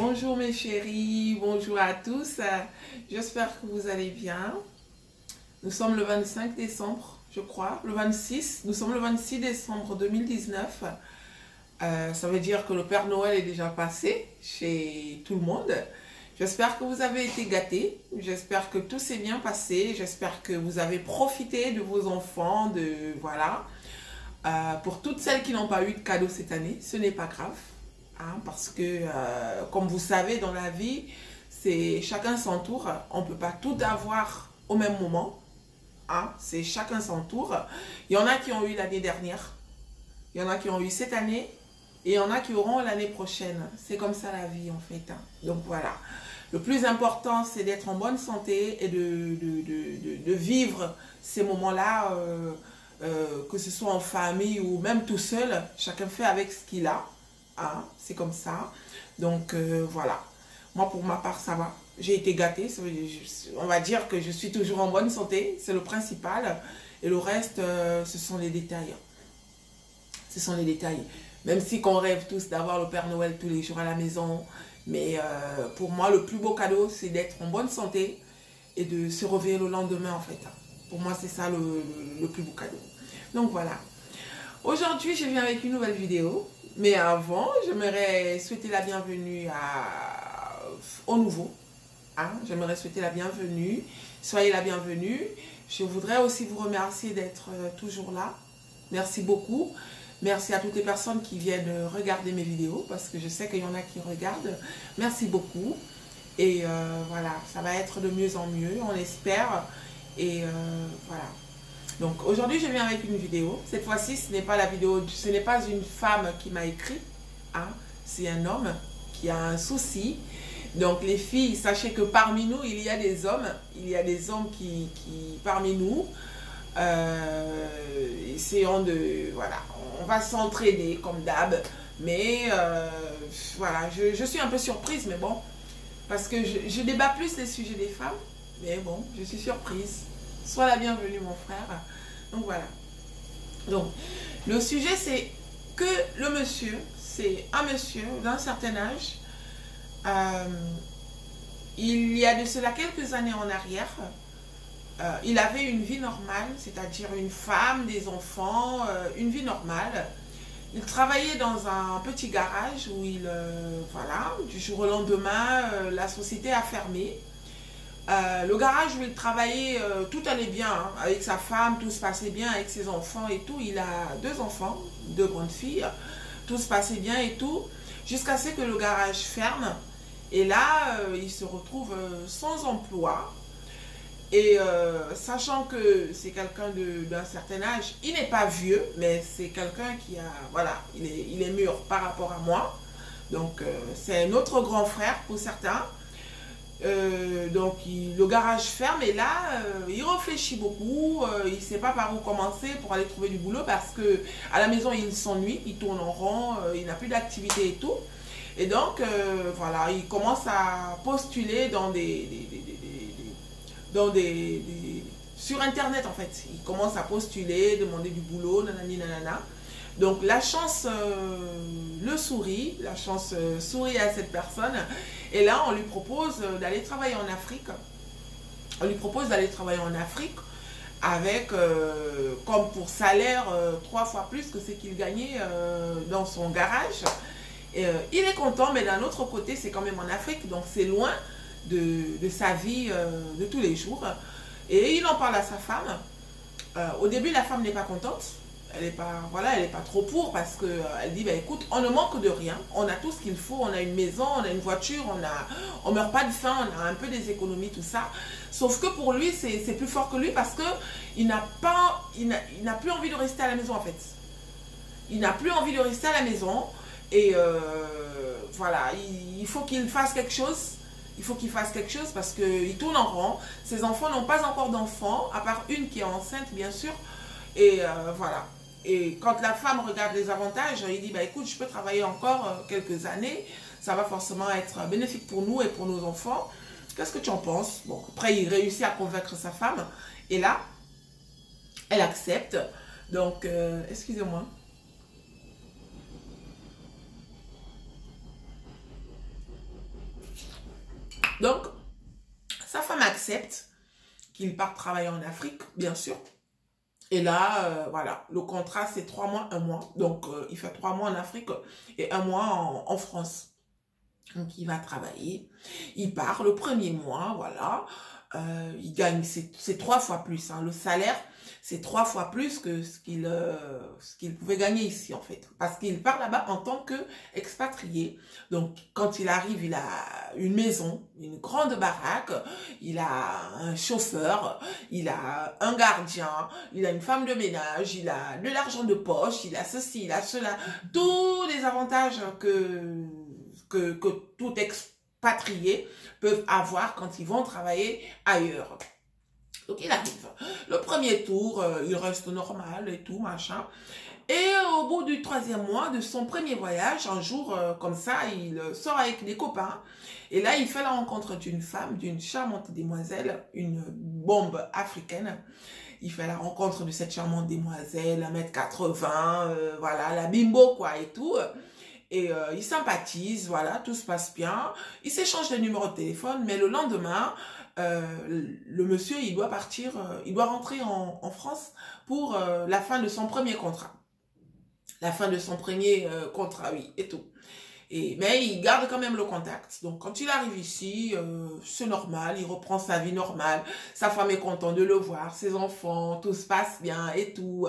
Bonjour mes chéris, bonjour à tous. J'espère que vous allez bien. Nous sommes le 25 décembre, je crois, le 26. Nous sommes le 26 décembre 2019. Ça veut dire que le Père Noël est déjà passé chez tout le monde. J'espère que vous avez été gâtés. J'espère que tout s'est bien passé. J'espère que vous avez profité de vos enfants, voilà. Pour toutes celles qui n'ont pas eu de cadeau cette année, ce n'est pas grave. Parce que, comme vous savez, dans la vie, c'est chacun son tour. On ne peut pas tout avoir au même moment. C'est chacun son tour. Il y en a qui ont eu l'année dernière. Il y en a qui ont eu cette année. Et il y en a qui auront l'année prochaine. C'est comme ça la vie, en fait. Donc voilà. Le plus important, c'est d'être en bonne santé et de vivre ces moments-là, que ce soit en famille ou même tout seul. Chacun fait avec ce qu'il a. C'est comme ça. Donc voilà. Moi, pour ma part, ça va. J'ai été gâtée. On va dire que je suis toujours en bonne santé. C'est le principal. Et le reste, ce sont les détails. Ce sont les détails. Même si qu'on rêve tous d'avoir le Père Noël tous les jours à la maison. Mais pour moi, le plus beau cadeau, c'est d'être en bonne santé et de se réveiller le lendemain, en fait. Pour moi, c'est ça le plus beau cadeau. Donc voilà. Aujourd'hui, je viens avec une nouvelle vidéo. Mais avant, j'aimerais souhaiter la bienvenue aux nouveaux. J'aimerais souhaiter la bienvenue. Soyez la bienvenue. Je voudrais aussi vous remercier d'être toujours là. Merci beaucoup. Merci à toutes les personnes qui viennent regarder mes vidéos, parce que je sais qu'il y en a qui regardent. Merci beaucoup. Et voilà, ça va être de mieux en mieux, on espère. Et voilà. Donc aujourd'hui, je viens avec une vidéo. Cette fois-ci, ce n'est pas la vidéo, ce n'est pas une femme qui m'a écrit. C'est un homme qui a un souci. Donc les filles, sachez que parmi nous, il y a des hommes. Il y a des hommes qui parmi nous, essayons de, voilà, on va s'entraider comme d'hab, mais voilà, je suis un peu surprise, mais bon, parce que je débat plus les sujets des femmes, mais bon, je suis surprise. Sois la bienvenue, mon frère. Donc voilà. Donc le sujet, c'est que le monsieur, c'est un monsieur d'un certain âge. Il y a de cela quelques années en arrière. Il avait une vie normale, c'est-à-dire une femme, des enfants, une vie normale. Il travaillait dans un petit garage où voilà, du jour au lendemain, la société a fermé. Le garage où il travaillait, tout allait bien, avec sa femme, tout se passait bien, avec ses enfants et tout. Il a 2 enfants, 2 grandes filles, tout se passait bien et tout, jusqu'à ce que le garage ferme. Et là, il se retrouve sans emploi. Et sachant que c'est quelqu'un d'un certain âge, il n'est pas vieux, mais c'est quelqu'un qui a, voilà, il est mûr par rapport à moi. Donc c'est un autre grand frère pour certains. Donc le garage ferme et là, il réfléchit beaucoup, il ne sait pas par où commencer pour aller trouver du boulot parce que à la maison il s'ennuie, il tourne en rond, il n'a plus d'activité et tout. Et donc voilà, il commence à postuler sur internet en fait. Il commence à postuler, demander du boulot, nanani nanana. Donc la chance le sourit, la chance sourit à cette personne. Et là on lui propose d'aller travailler en Afrique. On lui propose d'aller travailler en Afrique avec comme pour salaire 3 fois plus que ce qu'il gagnait dans son garage. Et, il est content, mais d'un autre côté c'est quand même en Afrique, donc c'est loin de sa vie de tous les jours. Et il en parle à sa femme. Au début la femme n'est pas contente. Elle n'est pas, voilà, elle n'est pas trop pour parce qu'elle dit, bah, écoute, on ne manque de rien, on a tout ce qu'il faut, on a une maison, on a une voiture, on ne meurt pas de faim, on a un peu des économies, tout ça. Sauf que pour lui, c'est plus fort que lui parce qu'il n'a plus envie de rester à la maison en fait. Il n'a plus envie de rester à la maison et voilà, il faut qu'il fasse quelque chose. Il faut qu'il fasse quelque chose parce qu'il tourne en rond. Ses enfants n'ont pas encore d'enfants, à part une qui est enceinte bien sûr. Et voilà. Et quand la femme regarde les avantages, il dit, bah, écoute, je peux travailler encore quelques années. Ça va forcément être bénéfique pour nous et pour nos enfants. Qu'est-ce que tu en penses? Bon, après, il réussit à convaincre sa femme. Et là, elle accepte. Donc, excusez-moi. Donc, sa femme accepte qu'il parte travailler en Afrique, bien sûr. Et là, voilà, le contrat, c'est 3 mois, 1 mois. Donc, il fait 3 mois en Afrique et 1 mois en France. Donc, il va travailler. Il part le premier mois, voilà. Il gagne, c'est 3 fois plus. Hein. Le salaire, c'est 3 fois plus que ce qu'il pouvait gagner ici, en fait. Parce qu'il part là-bas en tant qu'expatrié. Donc, quand il arrive, il a une maison, une grande baraque, il a un chauffeur, il a un gardien, il a une femme de ménage, il a de l'argent de poche, il a ceci, il a cela. Tous les avantages que tout expatrié peuvent avoir quand ils vont travailler ailleurs. Donc il arrive. Le premier tour, il reste normal et tout, machin. Et au bout du 3e mois de son premier voyage, un jour, comme ça, il sort avec des copains. Et là, il fait la rencontre d'une femme, d'une charmante demoiselle, une bombe africaine. Il fait la rencontre de cette charmante demoiselle, 1m80, voilà, la bimbo, quoi, et tout. Et ils sympathisent, voilà, tout se passe bien. Ils s'échangent les numéros de téléphone, mais le lendemain, le monsieur, il doit partir, il doit rentrer en France pour la fin de son premier contrat. La fin de son premier contrat, oui, et tout. Mais il garde quand même le contact. Donc, quand il arrive ici, c'est normal, il reprend sa vie normale. Sa femme est contente de le voir, ses enfants, tout se passe bien et tout.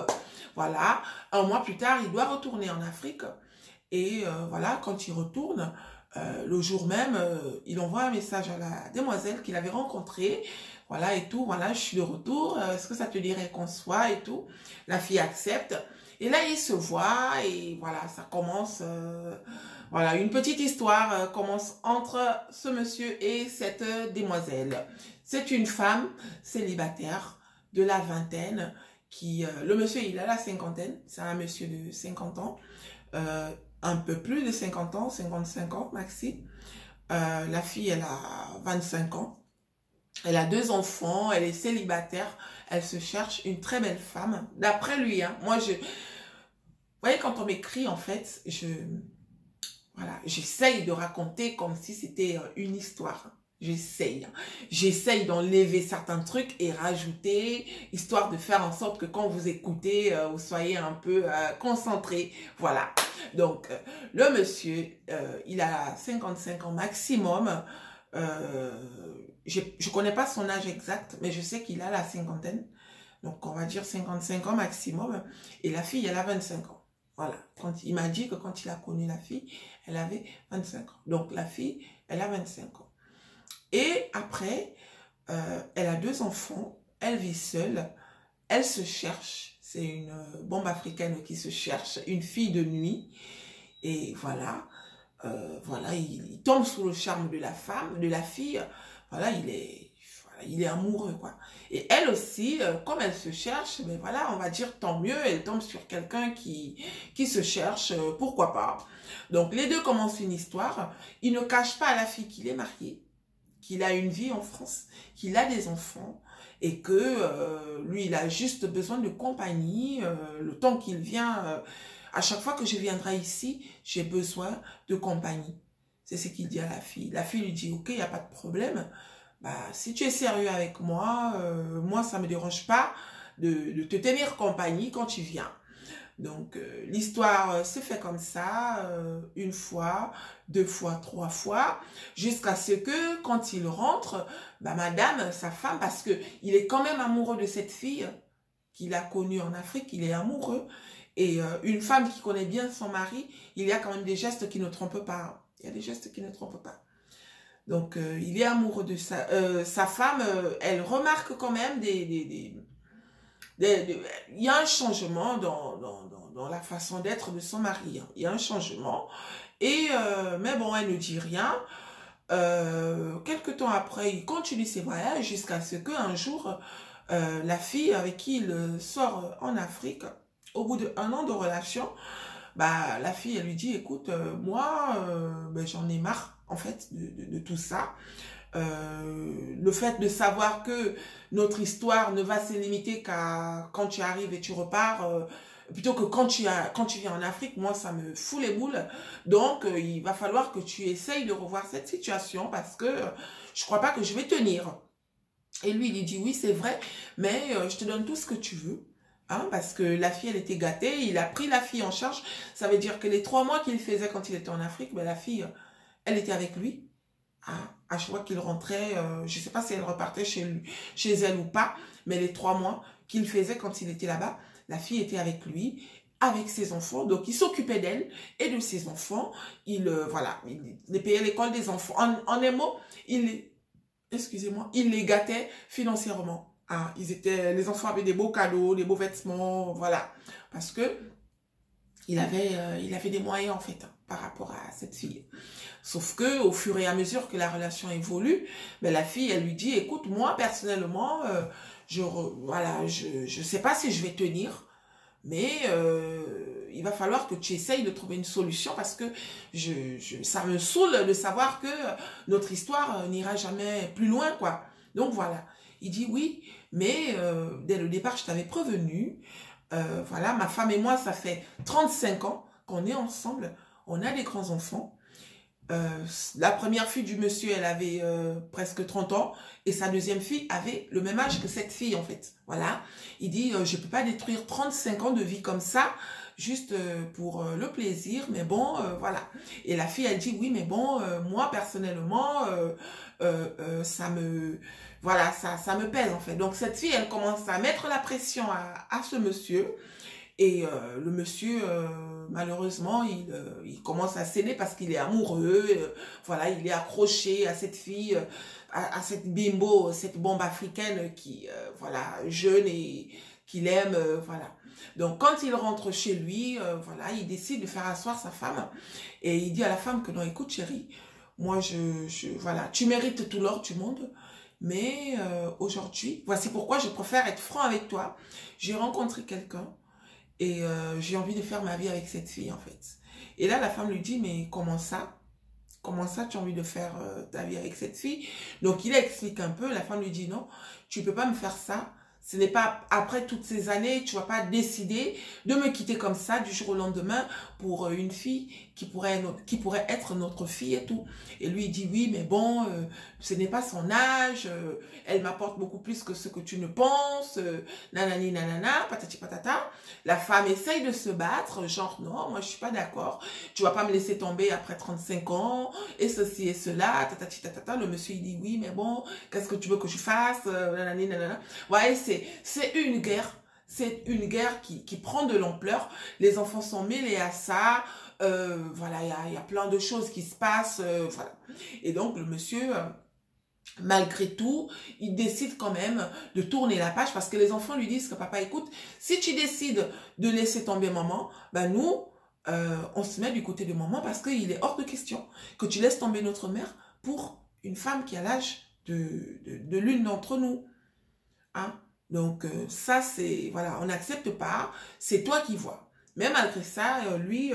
Voilà. 1 mois plus tard, il doit retourner en Afrique. Et voilà, quand il retourne, le jour même, il envoie un message à la demoiselle qu'il avait rencontrée. Voilà, et tout. Voilà, je suis de retour. Est-ce que ça te dirait qu'on se voit et tout? La fille accepte. Et là, ils se voient et voilà, ça commence... voilà, une petite histoire commence entre ce monsieur et cette demoiselle. C'est une femme célibataire de la vingtaine qui... le monsieur, il a la cinquantaine. C'est un monsieur de 50 ans. Un peu plus de 50 ans, 55 ans maxi. La fille, elle a 25 ans. Elle a 2 enfants, elle est célibataire. Elle se cherche une très belle femme. D'après lui, hein. Moi, vous voyez, quand on m'écrit, en fait, voilà, j'essaye de raconter comme si c'était une histoire. J'essaye. J'essaye d'enlever certains trucs et rajouter, histoire de faire en sorte que quand vous écoutez, vous soyez un peu concentré. Voilà. Donc, le monsieur, il a 55 ans maximum. Je ne connais pas son âge exact, mais je sais qu'il a la cinquantaine. Donc, on va dire 55 ans maximum. Et la fille, elle a 25 ans. Voilà. Il m'a dit que quand il a connu la fille, elle avait 25 ans. Donc, la fille, elle a 25 ans. Et après, elle a 2 enfants. Elle vit seule. Elle se cherche. C'est une bombe africaine qui se cherche. Une fille de nuit. Et voilà. Voilà, il tombe sous le charme de la femme, de la fille. Voilà, il est amoureux, quoi. Et elle aussi, comme elle se cherche, ben voilà, on va dire tant mieux, elle tombe sur quelqu'un qui se cherche, pourquoi pas. Donc, les deux commencent une histoire. Il ne cache pas à la fille qu'il est marié, qu'il a une vie en France, qu'il a des enfants, et que lui, il a juste besoin de compagnie, le temps qu'il vient... à chaque fois que je viendrai ici, j'ai besoin de compagnie. C'est ce qu'il dit à la fille. La fille lui dit, ok, il n'y a pas de problème. Bah, si tu es sérieux avec moi, moi, ça ne me dérange pas de te tenir compagnie quand tu viens. Donc, l'histoire se fait comme ça, 1 fois, 2 fois, 3 fois, jusqu'à ce que, quand il rentre, bah, madame, sa femme, parce qu'il est quand même amoureux de cette fille qu'il a connue en Afrique, il est amoureux. Et une femme qui connaît bien son mari, il y a quand même des gestes qui ne trompent pas. Il y a des gestes qui ne trompent pas. Donc, il est amoureux de sa femme. Elle remarque quand même il y a un changement dans la façon d'être de son mari. Hein. Il y a un changement. Et, mais bon, elle ne dit rien. Quelque temps après, il continue ses voyages jusqu'à ce qu'un jour, la fille avec qui il sort en Afrique, au bout d'1 an de relation, bah, la fille, elle lui dit, écoute, moi, ben, j'en ai marre, en fait, de tout ça. Le fait de savoir que notre histoire ne va se limiter qu'à quand tu arrives et tu repars, plutôt que quand tu viens en Afrique, moi, ça me fout les boules. Donc, il va falloir que tu essayes de revoir cette situation parce que je crois pas que je vais tenir. Et lui, il dit, oui, c'est vrai, mais je te donne tout ce que tu veux. Hein, parce que la fille, elle était gâtée, il a pris la fille en charge. Ça veut dire que les 3 mois qu'il faisait quand il était en Afrique, ben, la fille, elle était avec lui. Hein, à chaque fois qu'il rentrait, je ne sais pas si elle repartait chez elle ou pas, mais les 3 mois qu'il faisait quand il était là-bas, la fille était avec lui, avec ses enfants. Donc, il s'occupait d'elle et de ses enfants. Voilà, il payait l'école des enfants. En un mot, excusez-moi, il les gâtait financièrement. Ah, les enfants avaient des beaux cadeaux, des beaux vêtements, voilà. Parce que il avait des moyens, en fait, hein, par rapport à cette fille. Sauf que, au fur et à mesure que la relation évolue, ben, la fille, elle lui dit, écoute, moi, personnellement, voilà, je sais pas si je vais tenir, mais il va falloir que tu essayes de trouver une solution parce que ça me saoule de savoir que notre histoire n'ira jamais plus loin, quoi. Donc, voilà. Il dit oui, mais dès le départ, je t'avais prévenu. Voilà, ma femme et moi, ça fait 35 ans qu'on est ensemble. On a des grands-enfants. La première fille du monsieur, elle avait presque 30 ans. Et sa deuxième fille avait le même âge que cette fille, en fait. Voilà. Il dit, je ne peux pas détruire 35 ans de vie comme ça, juste pour le plaisir. Mais bon, voilà. Et la fille, elle dit, oui, mais bon, moi, personnellement, ça me... Voilà, ça me pèse en fait. Donc cette fille, elle commence à mettre la pression à ce monsieur. Et le monsieur, malheureusement, il commence à céder parce qu'il est amoureux. Voilà, il est accroché à cette fille, à cette bimbo, cette bombe africaine qui, voilà, jeune et qu'il aime, voilà. Donc quand il rentre chez lui, voilà, il décide de faire asseoir sa femme. Et il dit à la femme que non, écoute chérie, moi, voilà, tu mérites tout l'or du monde. Mais aujourd'hui, voici pourquoi je préfère être franc avec toi. J'ai rencontré quelqu'un et j'ai envie de faire ma vie avec cette fille en fait. Et là, la femme lui dit, mais comment ça? Comment ça, tu as envie de faire ta vie avec cette fille? Donc, il explique un peu. La femme lui dit, non, tu ne peux pas me faire ça. Ce n'est pas, après toutes ces années, tu ne vas pas décider de me quitter comme ça du jour au lendemain pour une fille qui pourrait être notre fille et tout. Et lui, il dit, oui, mais bon, ce n'est pas son âge, elle m'apporte beaucoup plus que ce que tu ne penses, nanani, nanana, patati patata. La femme essaye de se battre, genre, non, moi, je suis pas d'accord, tu vas pas me laisser tomber après 35 ans, et ceci et cela, tatati tatata. Le monsieur, il dit, oui, mais bon, qu'est-ce que tu veux que je fasse, nanani, nanana. Ouais, c'est une guerre. C'est une guerre qui prend de l'ampleur. Les enfants sont mêlés à ça. Voilà, il y a plein de choses qui se passent. Voilà. Et donc, le monsieur, malgré tout, il décide quand même de tourner la page parce que les enfants lui disent que papa, écoute, si tu décides de laisser tomber maman, ben nous, on se met du côté de maman parce qu'il est hors de question que tu laisses tomber notre mère pour une femme qui a l'âge de l'une d'entre nous. Hein? Donc, ça, c'est... Voilà, on n'accepte pas. C'est toi qui vois. Mais malgré ça, lui...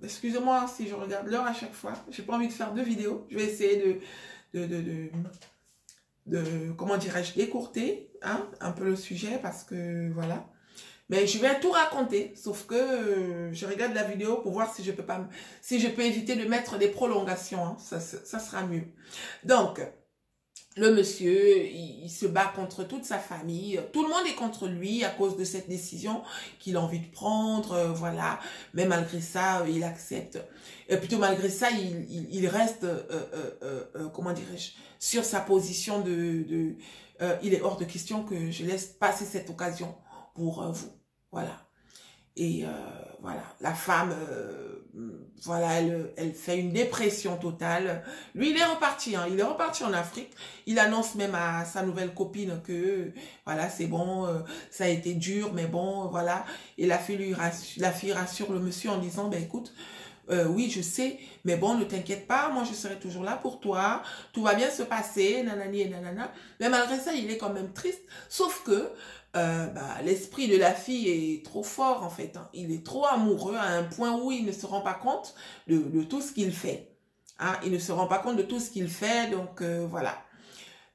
excusez-moi si je regarde l'heure à chaque fois. J'ai pas envie de faire 2 vidéos. Je vais essayer comment dirais-je, d'écourter hein, un peu le sujet parce que, voilà. Mais je vais tout raconter, sauf que je regarde la vidéo pour voir si je peux éviter de mettre des prolongations. Hein. Ça sera mieux. Donc... Le monsieur, il se bat contre toute sa famille. Tout le monde est contre lui à cause de cette décision qu'il a envie de prendre. Voilà. Mais malgré ça, il accepte. Et plutôt malgré ça, il reste, comment dirais-je, sur sa position il est hors de question que je laisse passer cette occasion pour vous. Voilà. Et voilà, la femme, voilà, elle fait une dépression totale. Lui, il est reparti, hein, il est reparti en Afrique. Il annonce même à sa nouvelle copine que, voilà, c'est bon, ça a été dur, mais bon, voilà. Et la fille rassure le monsieur en disant, ben écoute, oui, je sais, mais bon, ne t'inquiète pas, moi je serai toujours là pour toi, tout va bien se passer, nanani et nanana. Mais malgré ça, il est quand même triste, sauf que l'esprit de la fille est trop fort en fait. Hein. Il est trop amoureux à un point où il ne se rend pas compte de tout ce qu'il fait. Hein. Il ne se rend pas compte de tout ce qu'il fait, donc voilà.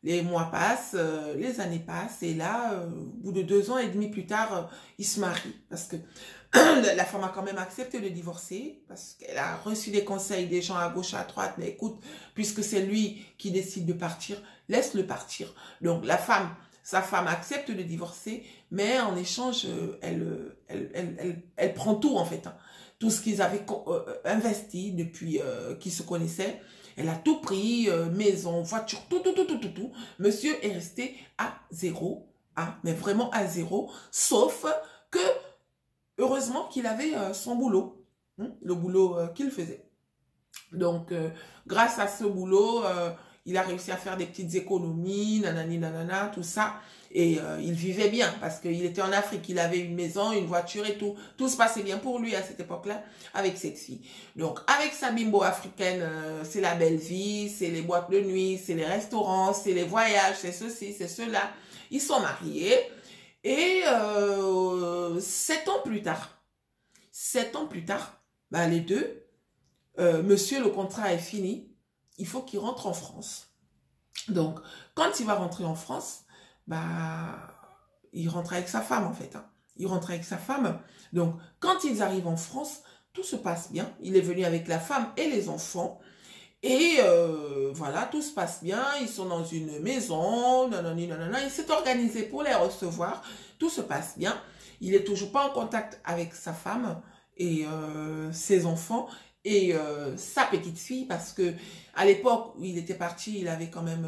Les mois passent, les années passent, et là, au bout de 2 ans et demi plus tard, il se marie. Parce que la femme a quand même accepté de divorcer, parce qu'elle a reçu des conseils des gens à gauche, à droite, mais écoute, puisque c'est lui qui décide de partir, laisse-le partir. Donc sa femme accepte de divorcer, mais en échange, elle prend tout en fait, hein. Tout ce qu'ils avaient investi depuis qu'ils se connaissaient, elle a tout pris, maison, voiture, tout. Monsieur est resté à zéro, hein, mais vraiment à zéro, sauf que, heureusement qu'il avait son boulot, hein, le boulot qu'il faisait. Donc, grâce à ce boulot, il a réussi à faire des petites économies, nanani, nanana, tout ça. Et il vivait bien parce qu'il était en Afrique, il avait une maison, une voiture et tout. Tout se passait bien pour lui à cette époque-là avec cette fille. Donc, avec sa bimbo africaine, c'est la belle vie, c'est les boîtes de nuit, c'est les restaurants, c'est les voyages, c'est ceci, c'est cela. Ils sont mariés. Et 7 ans plus tard, bah, les deux, monsieur, le contrat est fini. Il faut qu'il rentre en France. Donc, quand il va rentrer en France, bah, il rentre avec sa femme, en fait, hein. Il rentre avec sa femme. Donc, quand ils arrivent en France, tout se passe bien. Il est venu avec la femme et les enfants. Et voilà, tout se passe bien. Ils sont dans une maison. Nanani, nanana. Il s'est organisé pour les recevoir. Tout se passe bien. Il n'est toujours pas en contact avec sa femme et ses enfants. Et sa petite fille, parce que à l'époque où il était parti, il avait quand même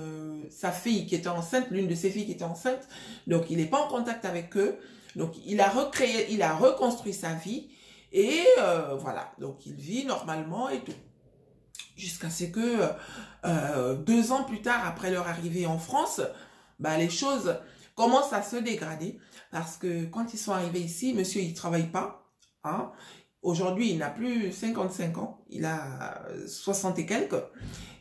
sa fille qui était enceinte, l'une de ses filles qui était enceinte, donc il n'est pas en contact avec eux, donc il a reconstruit sa vie, et voilà, donc il vit normalement et tout, jusqu'à ce que 2 ans plus tard, après leur arrivée en France, bah, les choses commencent à se dégrader, parce que quand ils sont arrivés ici, monsieur il travaille pas, hein. Aujourd'hui, il n'a plus 55 ans, il a 60 et quelques,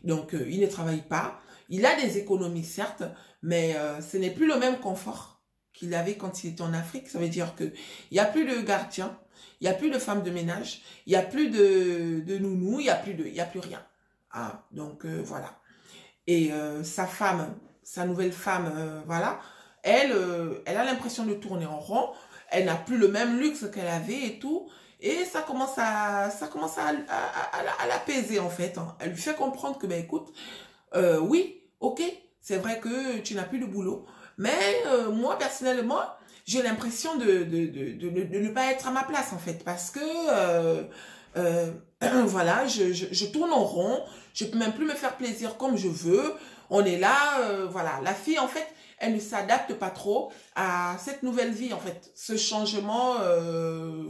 donc il ne travaille pas. Il a des économies, certes, mais ce n'est plus le même confort qu'il avait quand il était en Afrique. Ça veut dire qu'il n'y a plus de gardien, il n'y a plus de femme de ménage, il n'y a plus de nounou, il n'y a plus rien. Ah, donc voilà. Et sa nouvelle femme, voilà, elle a l'impression de tourner en rond, elle n'a plus le même luxe qu'elle avait et tout. Et ça commence à l'apaiser en fait, hein. Elle lui fait comprendre que, ben écoute, oui, ok, c'est vrai que tu n'as plus de boulot. Mais moi, personnellement, j'ai l'impression de ne pas être à ma place en fait. Parce que, voilà, je tourne en rond. Je peux même plus me faire plaisir comme je veux. On est là, voilà. La fille, en fait, elle ne s'adapte pas trop à cette nouvelle vie, en fait. Ce changement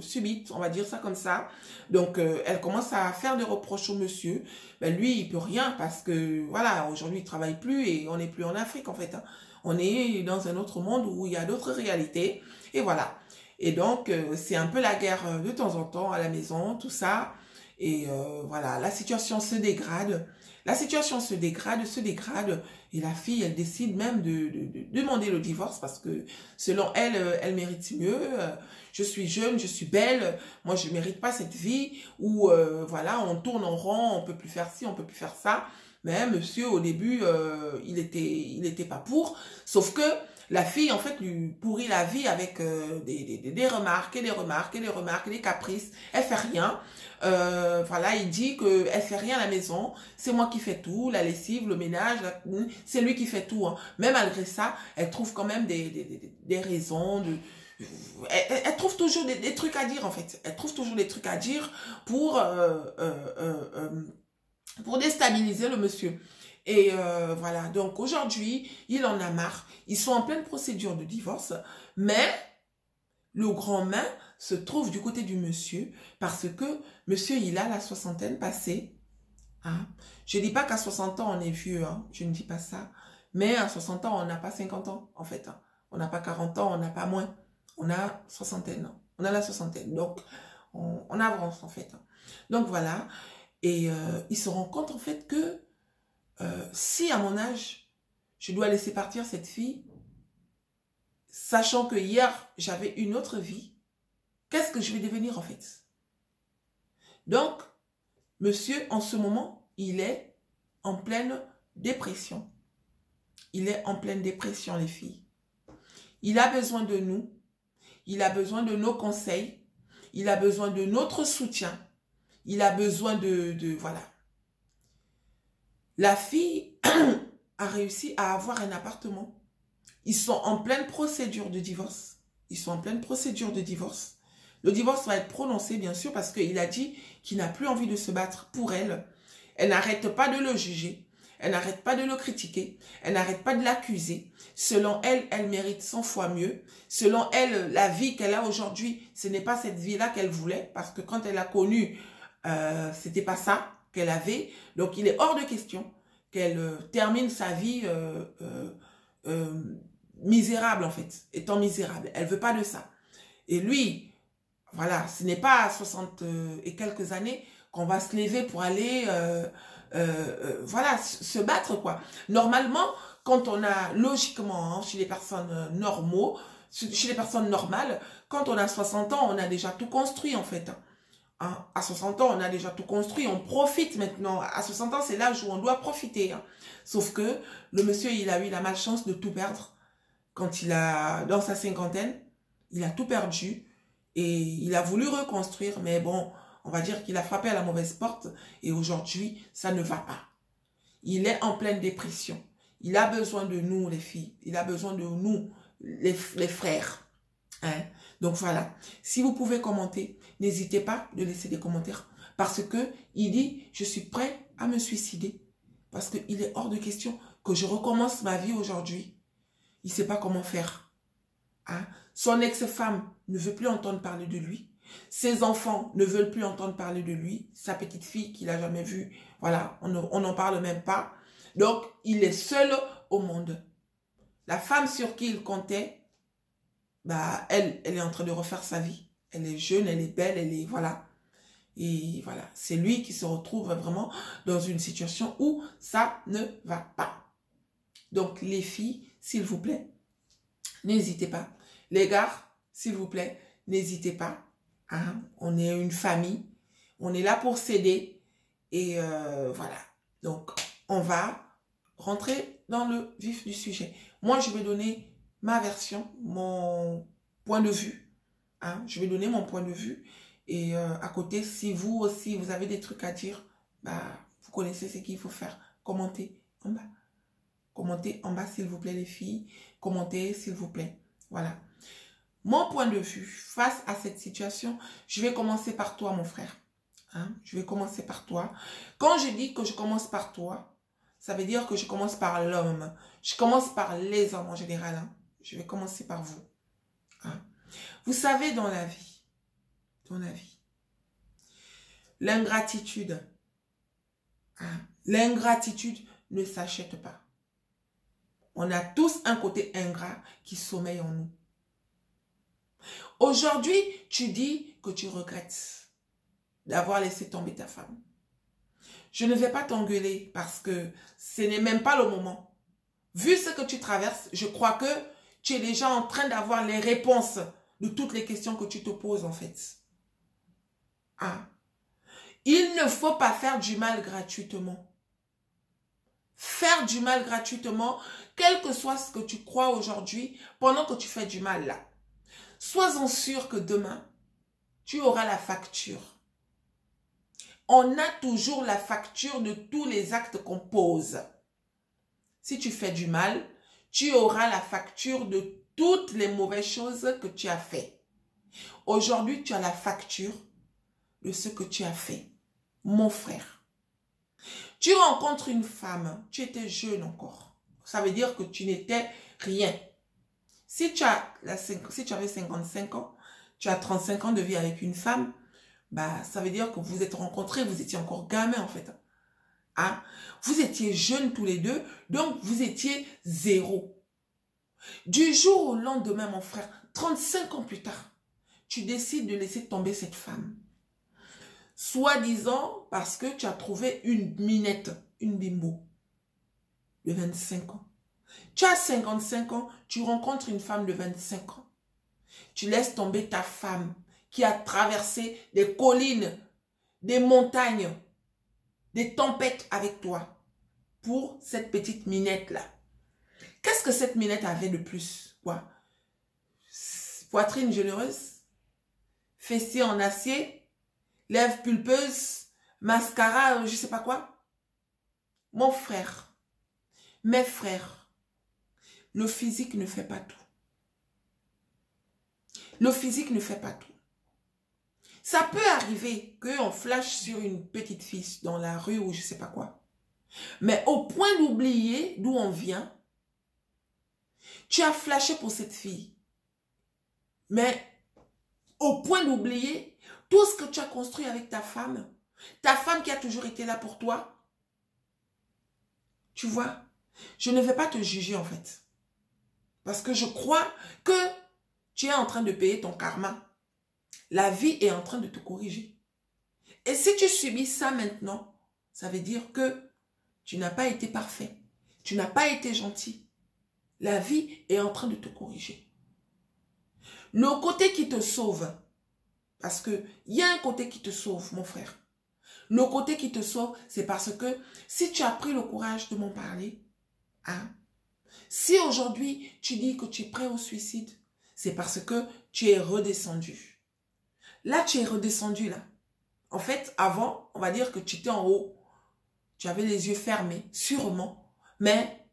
subit, on va dire ça comme ça. Donc, elle commence à faire des reproches au monsieur. Ben, lui, il peut rien parce que, voilà, aujourd'hui, il travaille plus et on n'est plus en Afrique, en fait, hein. On est dans un autre monde où il y a d'autres réalités. Et voilà. Et donc, c'est un peu la guerre de temps en temps à la maison, tout ça. Et voilà, la situation se dégrade. La situation se dégrade. Et la fille, elle décide même de demander le divorce parce que selon elle, elle mérite mieux. Je suis jeune, je suis belle. Moi, je ne mérite pas cette vie où, voilà, on tourne en rond, on peut plus faire ci, on peut plus faire ça. Mais monsieur, au début, il était pas pour. Sauf que la fille, en fait, lui pourrit la vie avec des remarques, des caprices. Elle fait rien. Voilà, il dit qu'elle fait rien à la maison. C'est moi qui fais tout, la lessive, le ménage, c'est lui qui fait tout, hein. Mais malgré ça, elle trouve quand même des raisons. Elle trouve toujours des trucs à dire, en fait. Elle trouve toujours des trucs à dire pour déstabiliser le monsieur. Et voilà, donc aujourd'hui, il en a marre. Ils sont en pleine procédure de divorce, mais le grand main se trouve du côté du monsieur parce que monsieur, il a la soixantaine passée. Hein. Je ne dis pas qu'à 60 ans, on est vieux, hein. Je ne dis pas ça. Mais à 60 ans, on n'a pas 50 ans, en fait, hein. On n'a pas 40 ans, on n'a pas moins. On a soixantaine. On a la soixantaine. Donc, on avance, en fait. Donc, voilà. Et il se rend compte, en fait, que si à mon âge, je dois laisser partir cette fille, sachant que hier, j'avais une autre vie, qu'est-ce que je vais devenir, en fait? Donc, monsieur, en ce moment, il est en pleine dépression. il est en pleine dépression, les filles. Il a besoin de nous. Il a besoin de nos conseils. Il a besoin de notre soutien. Il a besoin voilà. La fille a réussi à avoir un appartement. Ils sont en pleine procédure de divorce. Ils sont en pleine procédure de divorce. Le divorce va être prononcé, bien sûr, parce qu'il a dit qu'il n'a plus envie de se battre pour elle. Elle n'arrête pas de le juger. Elle n'arrête pas de le critiquer. Elle n'arrête pas de l'accuser. Selon elle, elle mérite 100 fois mieux. Selon elle, la vie qu'elle a aujourd'hui, ce n'est pas cette vie-là qu'elle voulait. Parce que quand elle a connu, c'était pas ça qu'elle avait. Donc, il est hors de question qu'elle termine sa vie misérable, en fait. Étant misérable. Elle veut pas de ça. Et lui, voilà, ce n'est pas à 60 et quelques années qu'on va se lever pour aller... voilà, se battre, quoi. Normalement, quand on a, logiquement, hein, chez les personnes normaux, chez les personnes normales, quand on a 60 ans, on a déjà tout construit, en fait. Hein. À 60 ans, on a déjà tout construit, on profite maintenant. À 60 ans, c'est l'âge où on doit profiter. Hein. Sauf que le monsieur, il a eu la malchance de tout perdre. Quand il a, dans sa cinquantaine, il a tout perdu. Et il a voulu reconstruire, mais bon... On va dire qu'il a frappé à la mauvaise porte et aujourd'hui, ça ne va pas. Il est en pleine dépression. Il a besoin de nous, les filles. Il a besoin de nous, les frères. Hein? Donc voilà. Si vous pouvez commenter, n'hésitez pas de laisser des commentaires. Parce que il dit, je suis prêt à me suicider. Parce qu'il est hors de question que je recommence ma vie aujourd'hui. Il ne sait pas comment faire. Hein? Son ex-femme ne veut plus entendre parler de lui. Ses enfants ne veulent plus entendre parler de lui. Sa petite fille qu'il n'a jamais vue, voilà, on n'en parle même pas. Donc, il est seul au monde. La femme sur qui il comptait, bah, elle est en train de refaire sa vie. Elle est jeune, elle est belle, elle est, voilà. Et voilà, c'est lui qui se retrouve vraiment dans une situation où ça ne va pas. Donc, les filles, s'il vous plaît, n'hésitez pas. Les gars, s'il vous plaît, n'hésitez pas. Hein? On est une famille, on est là pour s'aider et voilà. Donc, on va rentrer dans le vif du sujet. Moi, je vais donner ma version, mon point de vue. Hein? Je vais donner mon point de vue et à côté, si vous aussi, vous avez des trucs à dire, bah, vous connaissez ce qu'il faut faire. Commentez en bas. Commentez en bas, s'il vous plaît, les filles. Commentez, s'il vous plaît. Voilà. Mon point de vue face à cette situation, je vais commencer par toi, mon frère. Hein? Je vais commencer par toi. Quand je dis que je commence par toi, ça veut dire que je commence par l'homme. Je commence par les hommes en général. Hein? Je vais commencer par vous. Hein? Vous savez, dans la vie, l'ingratitude, hein? L'ingratitude ne s'achète pas. On a tous un côté ingrat qui sommeille en nous. Aujourd'hui, tu dis que tu regrettes d'avoir laissé tomber ta femme. Je ne vais pas t'engueuler parce que ce n'est même pas le moment. Vu ce que tu traverses, je crois que tu es déjà en train d'avoir les réponses de toutes les questions que tu te poses en fait. Ah. Il ne faut pas faire du mal gratuitement. Faire du mal gratuitement, quel que soit ce que tu crois aujourd'hui, pendant que tu fais du mal là. Sois-en sûr que demain, tu auras la facture. On a toujours la facture de tous les actes qu'on pose. Si tu fais du mal, tu auras la facture de toutes les mauvaises choses que tu as fait. Aujourd'hui, tu as la facture de ce que tu as fait. Mon frère, tu rencontres une femme, tu étais jeune encore. Ça veut dire que tu n'étais rien. Si tu avais 55 ans, tu as 35 ans de vie avec une femme, bah, ça veut dire que vous êtes rencontrés, vous étiez encore gamin en fait. Hein? Vous étiez jeunes tous les deux, donc vous étiez zéro. Du jour au lendemain, mon frère, 35 ans plus tard, tu décides de laisser tomber cette femme. Soi-disant parce que tu as trouvé une minette, une bimbo de 25 ans. Tu as 55 ans, tu rencontres une femme de 25 ans. Tu laisses tomber ta femme qui a traversé des collines, des montagnes, des tempêtes avec toi pour cette petite minette-là. Qu'est-ce que cette minette avait de plus? Quoi? Poitrine généreuse, fessier en acier, lèvres pulpeuses, mascara, je sais pas quoi. Mon frère, mes frères, le physique ne fait pas tout. Le physique ne fait pas tout. Ça peut arriver qu'on flash sur une petite fille dans la rue ou je sais pas quoi. Mais au point d'oublier d'où on vient, tu as flashé pour cette fille. Mais au point d'oublier tout ce que tu as construit avec ta femme qui a toujours été là pour toi. Tu vois, je ne vais pas te juger en fait. Parce que je crois que tu es en train de payer ton karma. La vie est en train de te corriger. Et si tu subis ça maintenant, ça veut dire que tu n'as pas été parfait. Tu n'as pas été gentil. La vie est en train de te corriger. Le côté qui te sauve, parce qu'il y a un côté qui te sauve, mon frère. Le côté qui te sauve, c'est parce que si tu as pris le courage de m'en parler, hein, si aujourd'hui tu dis que tu es prêt au suicide, c'est parce que tu es redescendu. Là, tu es redescendu là. En fait, avant, on va dire que tu étais en haut. Tu avais les yeux fermés, sûrement. Mais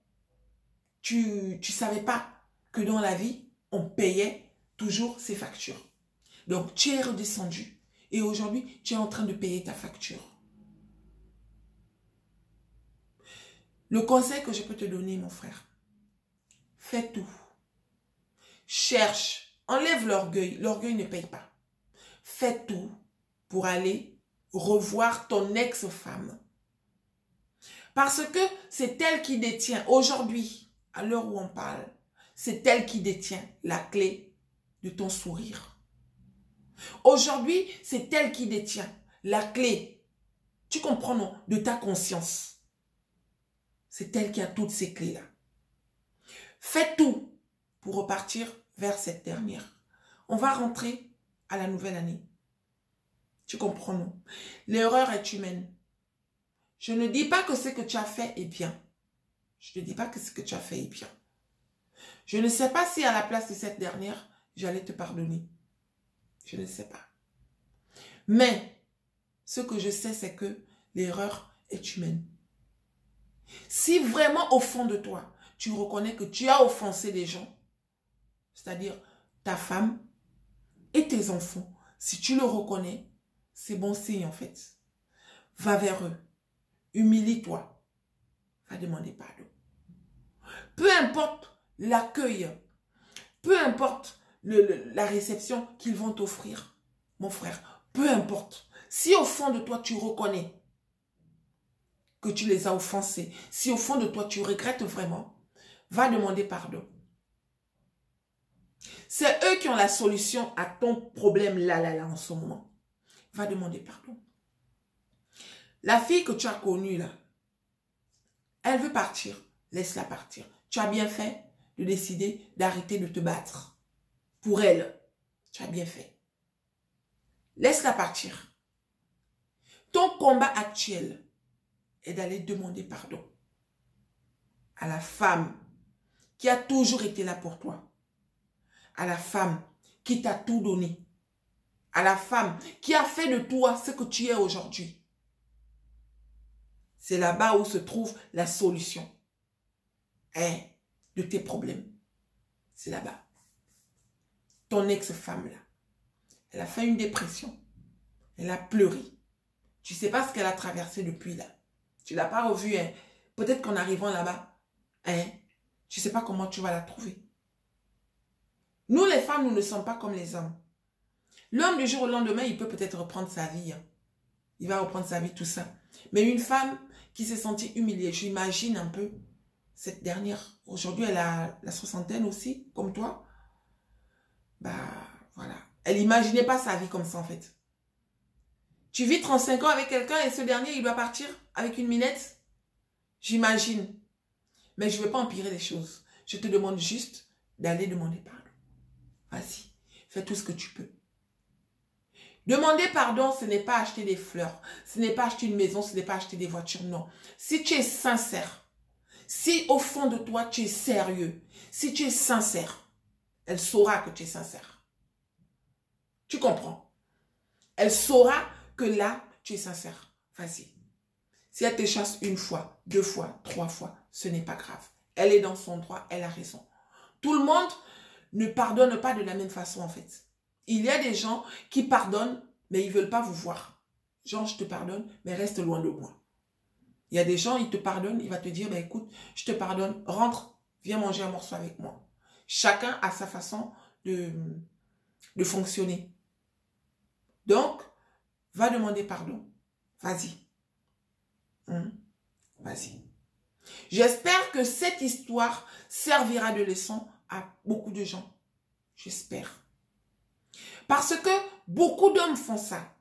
tu ne savais pas que dans la vie, on payait toujours ses factures. Donc, tu es redescendu. Et aujourd'hui, tu es en train de payer ta facture. Le conseil que je peux te donner, mon frère, fais tout. Cherche. Enlève l'orgueil. L'orgueil ne paye pas. Fais tout pour aller revoir ton ex-femme. Parce que c'est elle qui détient, aujourd'hui, à l'heure où on parle, c'est elle qui détient la clé de ton sourire. Aujourd'hui, c'est elle qui détient la clé, tu comprends non, de ta conscience. C'est elle qui a toutes ces clés-là. Fais tout pour repartir vers cette dernière. On va rentrer à la nouvelle année. Tu comprends non? L'erreur est humaine. Je ne dis pas que ce que tu as fait est bien. Je ne dis pas que ce que tu as fait est bien. Je ne sais pas si à la place de cette dernière, j'allais te pardonner. Je ne sais pas. Mais ce que je sais, c'est que l'erreur est humaine. Si vraiment au fond de toi, tu reconnais que tu as offensé des gens, c'est-à-dire ta femme et tes enfants, si tu le reconnais, c'est bon signe en fait. Va vers eux. Humilie-toi. Va demander pardon. Peu importe l'accueil, peu importe la réception qu'ils vont t'offrir, mon frère, peu importe. Si au fond de toi, tu reconnais que tu les as offensés, si au fond de toi, tu regrettes vraiment, va demander pardon. C'est eux qui ont la solution à ton problème là, en ce moment. Va demander pardon. La fille que tu as connue là, elle veut partir. Laisse-la partir. Tu as bien fait de décider d'arrêter de te battre. Pour elle, tu as bien fait. Laisse-la partir. Ton combat actuel est d'aller demander pardon à la femme qui a toujours été là pour toi. À la femme qui t'a tout donné. À la femme qui a fait de toi ce que tu es aujourd'hui. C'est là-bas où se trouve la solution de tes problèmes. C'est là-bas. Ton ex-femme là, elle a fait une dépression. Elle a pleuré. Tu ne sais pas ce qu'elle a traversé depuis là. Tu ne l'as pas revue. Hein. Peut-être qu'en arrivant là-bas, tu ne sais pas comment tu vas la trouver. Nous les femmes, nous ne sommes pas comme les hommes. L'homme du jour au lendemain, il peut peut-être reprendre sa vie. Hein. Il va reprendre sa vie, tout ça. Mais une femme qui s'est sentie humiliée, j'imagine un peu cette dernière. Aujourd'hui, elle a la soixantaine aussi, comme toi. Bah, voilà. Elle n'imaginait pas sa vie comme ça, en fait. Tu vis 35 ans avec quelqu'un et ce dernier, il doit partir avec une minette. J'imagine. Mais je ne veux pas empirer les choses. Je te demande juste d'aller demander pardon. Vas-y, fais tout ce que tu peux. Demander pardon, ce n'est pas acheter des fleurs. Ce n'est pas acheter une maison, ce n'est pas acheter des voitures, non. Si tu es sincère, Si au fond de toi, tu es sérieux, si tu es sincère, elle saura que tu es sincère. Tu comprends? Elle saura que là, tu es sincère. Vas-y. Si elle te chasse une fois, 2 fois, 3 fois, ce n'est pas grave. Elle est dans son droit, elle a raison. Tout le monde ne pardonne pas de la même façon en fait. Il y a des gens qui pardonnent, mais ils ne veulent pas vous voir. Genre, je te pardonne, mais reste loin de moi. Il y a des gens, ils te pardonnent, il va te dire, bah, écoute, je te pardonne, rentre, viens manger un morceau avec moi. Chacun a sa façon de fonctionner. Donc, va demander pardon. Vas-y. Vas-y. J'espère que cette histoire servira de leçon à beaucoup de gens. J'espère. Parce que beaucoup d'hommes font ça.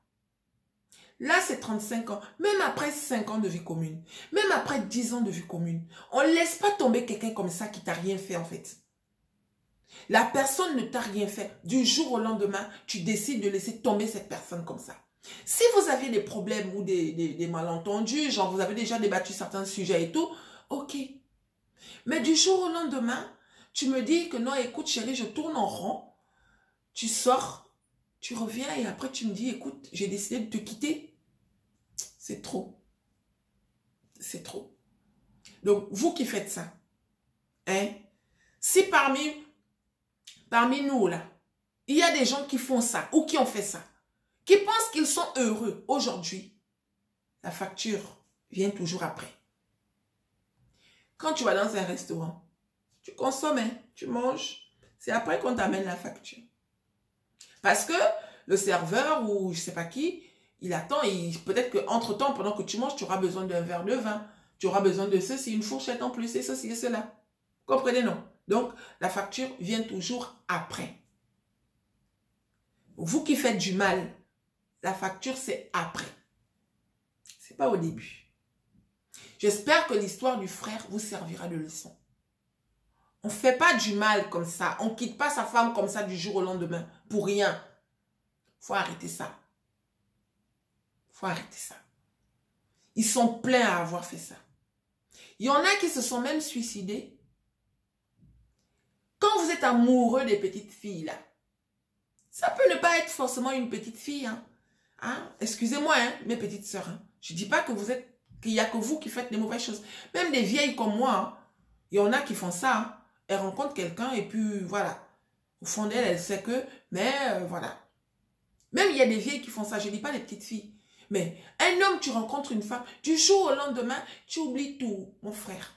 Là, c'est 35 ans. Même après 5 ans de vie commune. Même après 10 ans de vie commune. On ne laisse pas tomber quelqu'un comme ça qui t'a rien fait en fait. La personne ne t'a rien fait. Du jour au lendemain, tu décides de laisser tomber cette personne comme ça. Si vous avez des problèmes ou des malentendus, genre vous avez déjà débattu certains sujets et tout, ok. Mais du jour au lendemain, tu me dis que non, écoute chérie, je tourne en rond. Tu sors, tu reviens et après tu me dis, écoute, j'ai décidé de te quitter. C'est trop. C'est trop. Donc, vous qui faites ça, hein, si parmi nous là, il y a des gens qui font ça ou qui ont fait ça, qui pensent qu'ils sont heureux aujourd'hui, la facture vient toujours après. Quand tu vas dans un restaurant, tu consommes, hein, tu manges, c'est après qu'on t'amène la facture. Parce que le serveur ou je ne sais pas qui, il attend et peut-être qu'entre-temps, pendant que tu manges, tu auras besoin d'un verre de vin, tu auras besoin de ceci, une fourchette en plus et ceci et cela. Vous comprenez, non? Donc, la facture vient toujours après. Vous qui faites du mal, la facture, c'est après. Ce n'est pas au début. J'espère que l'histoire du frère vous servira de leçon. On ne fait pas du mal comme ça. On ne quitte pas sa femme comme ça du jour au lendemain. Pour rien. Il faut arrêter ça. Il faut arrêter ça. Ils sont pleins à avoir fait ça. Il y en a qui se sont même suicidés. Quand vous êtes amoureux des petites filles, là, ça peut ne pas être forcément une petite fille. Hein? Excusez-moi, hein, mes petites sœurs. Hein. Je ne dis pas que qu'il n'y a que vous qui faites des mauvaises choses. Même des vieilles comme moi, hein, il y en a qui font ça. Hein. Elle rencontre quelqu'un et puis voilà. Au fond d'elle, elle sait que, mais voilà. Même il y a des vieilles qui font ça. Je ne dis pas les petites filles. Mais un homme, tu rencontres une femme, du jour au lendemain, tu oublies tout, mon frère.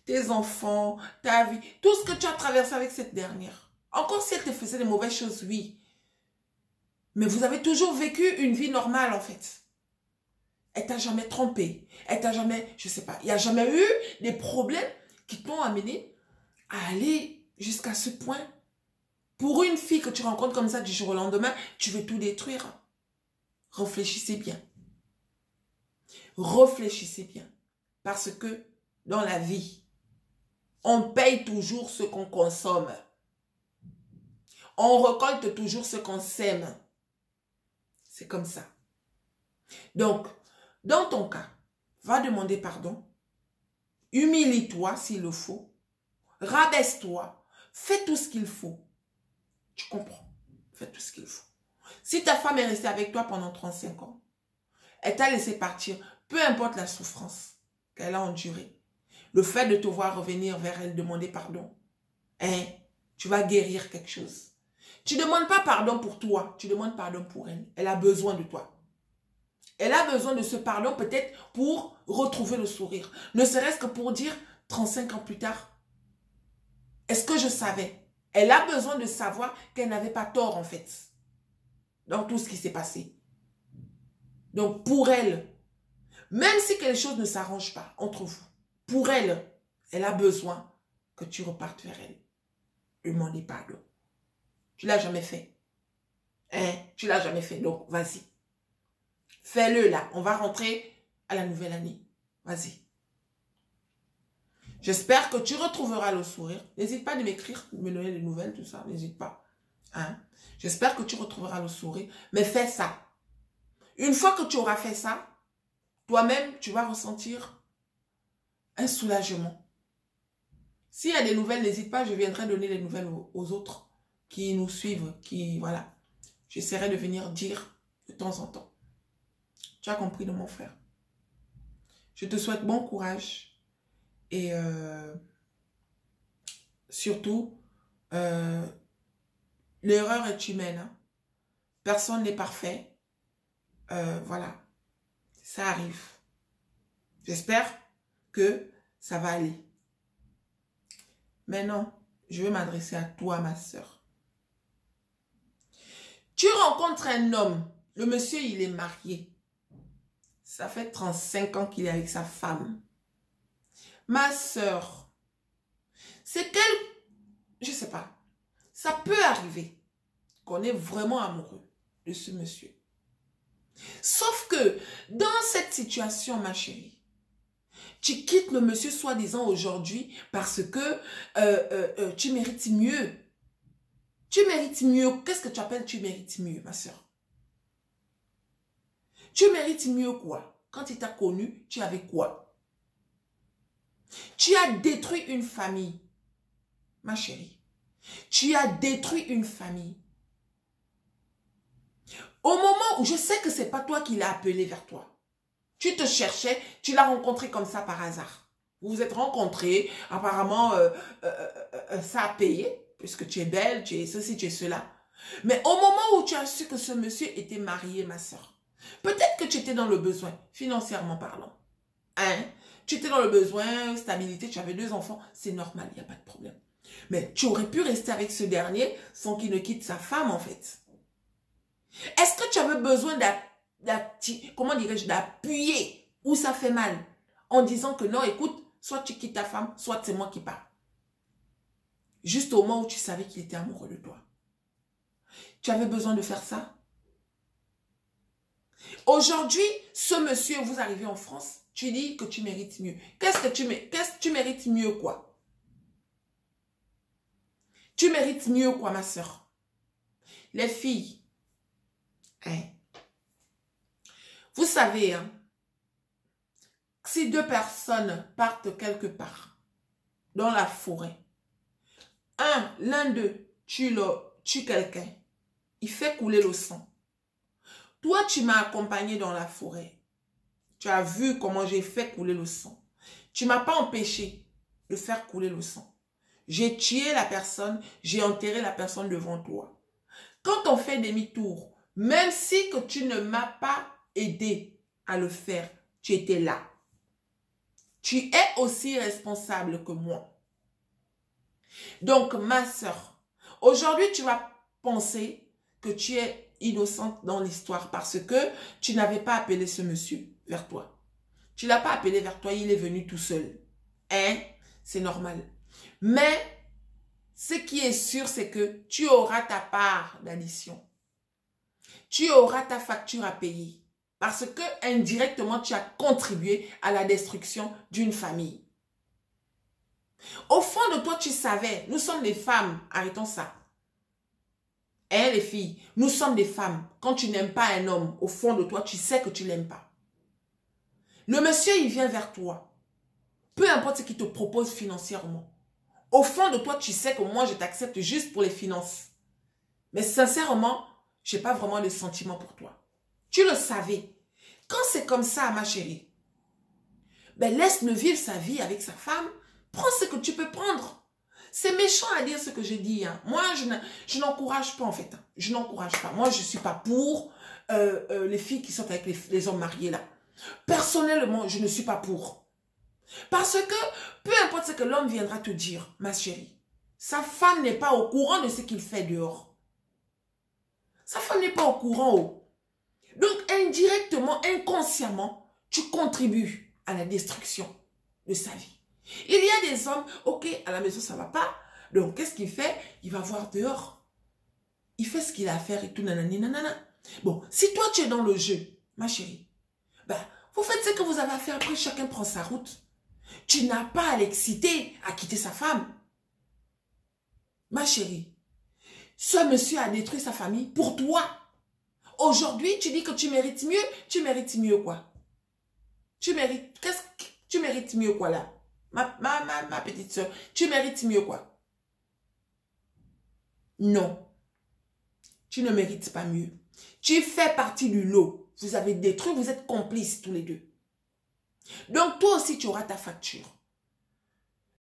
Tes enfants, ta vie, tout ce que tu as traversé avec cette dernière. Encore si elle te faisait des mauvaises choses, oui. Mais vous avez toujours vécu une vie normale, en fait. Elle t'a jamais trompé. Elle t'a jamais, je sais pas, il n'y a jamais eu des problèmes qui t'ont amené à aller jusqu'à ce point. Pour une fille que tu rencontres comme ça du jour au lendemain, tu veux tout détruire. Réfléchissez bien. Réfléchissez bien. Parce que dans la vie, on paye toujours ce qu'on consomme. On récolte toujours ce qu'on sème. C'est comme ça. Donc, dans ton cas, va demander pardon. Humilie-toi s'il le faut. Rabaisse-toi. Fais tout ce qu'il faut. Tu comprends? Fais tout ce qu'il faut. Si ta femme est restée avec toi pendant 35 ans, elle t'a laissé partir, peu importe la souffrance qu'elle a endurée, le fait de te voir revenir vers elle, demander pardon, hein, tu vas guérir quelque chose. Tu ne demandes pas pardon pour toi, tu demandes pardon pour elle. Elle a besoin de toi. Elle a besoin de ce pardon peut-être pour retrouver le sourire. Ne serait-ce que pour dire 35 ans plus tard, est-ce que je savais? Elle a besoin de savoir qu'elle n'avait pas tort en fait dans tout ce qui s'est passé. Donc pour elle, même si quelque chose ne s'arrange pas entre vous, pour elle, elle a besoin que tu repartes vers elle. Demandez pardon. Tu ne l'as jamais fait. Hein? Tu ne l'as jamais fait, donc vas-y. Fais-le là. On va rentrer à la nouvelle année. Vas-y. J'espère que tu retrouveras le sourire. N'hésite pas de m'écrire, de me donner des nouvelles, tout ça. N'hésite pas. Hein? J'espère que tu retrouveras le sourire. Mais fais ça. Une fois que tu auras fait ça, toi-même, tu vas ressentir un soulagement. S'il y a des nouvelles, n'hésite pas, je viendrai donner les nouvelles aux autres qui nous suivent, qui, voilà. J'essaierai de venir dire de temps en temps. Tu as compris de mon frère. Je te souhaite bon courage et surtout, l'erreur est humaine. Hein. Personne n'est parfait. Voilà, ça arrive. J'espère que ça va aller. Maintenant, je veux m'adresser à toi, ma soeur. Tu rencontres un homme. Le monsieur, il est marié. Ça fait 35 ans qu'il est avec sa femme. Ma soeur, c'est qu'elle, je ne sais pas, ça peut arriver qu'on est vraiment amoureux de ce monsieur. Sauf que dans cette situation, ma chérie, tu quittes le monsieur soi-disant aujourd'hui parce que tu mérites mieux. Tu mérites mieux. Qu'est-ce que tu appelles tu mérites mieux, ma soeur? Tu mérites mieux quoi? Quand il t'a connu, tu avais quoi? Tu as détruit une famille, ma chérie. Tu as détruit une famille. Au moment où je sais que ce n'est pas toi qui l'as appelé vers toi. Tu te cherchais, tu l'as rencontré comme ça par hasard. Vous vous êtes rencontrés, apparemment ça a payé, puisque tu es belle, tu es ceci, tu es cela. Mais au moment où tu as su que ce monsieur était marié, ma soeur, peut-être que tu étais dans le besoin, financièrement parlant. Hein? Tu étais dans le besoin, stabilité, tu avais 2 enfants, c'est normal, il n'y a pas de problème. Mais tu aurais pu rester avec ce dernier sans qu'il ne quitte sa femme, en fait. Est-ce que tu avais besoin d'appuyer où ça fait mal en disant que non, écoute, soit tu quittes ta femme, soit c'est moi qui pars. Juste au moment où tu savais qu'il était amoureux de toi. Tu avais besoin de faire ça? Aujourd'hui, ce monsieur, vous arrivez en France, tu dis que tu mérites mieux. Qu'est-ce que tu mérites mieux quoi? Tu mérites mieux quoi, ma soeur? Les filles, hein? Vous savez, hein, si 2 personnes partent quelque part, dans la forêt, l'un d'eux tue quelqu'un, il fait couler le sang. Toi, tu m'as accompagné dans la forêt. Tu as vu comment j'ai fait couler le sang. Tu ne m'as pas empêché de faire couler le sang. J'ai tué la personne, j'ai enterré la personne devant toi. Quand on fait demi-tour, même si que tu ne m'as pas aidé à le faire, tu étais là. Tu es aussi responsable que moi. Donc, ma soeur, aujourd'hui, tu vas penser que tu es innocente dans l'histoire parce que tu n'avais pas appelé ce monsieur vers toi. Tu ne l'as pas appelé vers toi, il est venu tout seul. Hein? C'est normal. Mais, ce qui est sûr, c'est que tu auras ta part d'addition. Tu auras ta facture à payer. Parce que, indirectement, tu as contribué à la destruction d'une famille. Au fond de toi, tu savais, nous sommes des femmes, arrêtons ça. Hein, les filles, nous sommes des femmes. Quand tu n'aimes pas un homme, au fond de toi, tu sais que tu ne l'aimes pas. Le monsieur, il vient vers toi. Peu importe ce qu'il te propose financièrement. Au fond de toi, tu sais que moi, je t'accepte juste pour les finances. Mais sincèrement, je n'ai pas vraiment de sentiments pour toi. Tu le savais. Quand c'est comme ça, ma chérie, ben laisse-le vivre sa vie avec sa femme. Prends ce que tu peux prendre. C'est méchant à dire ce que je dis. Hein. Moi, je n'encourage pas en fait. Hein. Je n'encourage pas. Moi, je ne suis pas pour les filles qui sont avec les hommes mariés là. Personnellement, je ne suis pas pour. Parce que, peu importe ce que l'homme viendra te dire, ma chérie, sa femme n'est pas au courant de ce qu'il fait dehors. Sa femme n'est pas au courant. Oh. Donc, indirectement, inconsciemment, tu contribues à la destruction de sa vie. Il y a des hommes, ok, à la maison, ça ne va pas. Donc, qu'est-ce qu'il fait? Il va voir dehors. Il fait ce qu'il a à faire et tout, nanani, nanana. Bon, si toi, tu es dans le jeu, ma chérie, ben, vous faites ce que vous avez à faire, après, chacun prend sa route. Tu n'as pas à l'exciter à quitter sa femme. Ma chérie, ce monsieur a détruit sa famille pour toi. Aujourd'hui, tu dis que tu mérites mieux. Tu mérites mieux quoi? Tu mérites mieux quoi là? Ma petite soeur, tu mérites mieux quoi? Non. Tu ne mérites pas mieux. Tu fais partie du lot. Vous avez détruit, vous êtes complices tous les deux. Donc toi aussi, tu auras ta facture.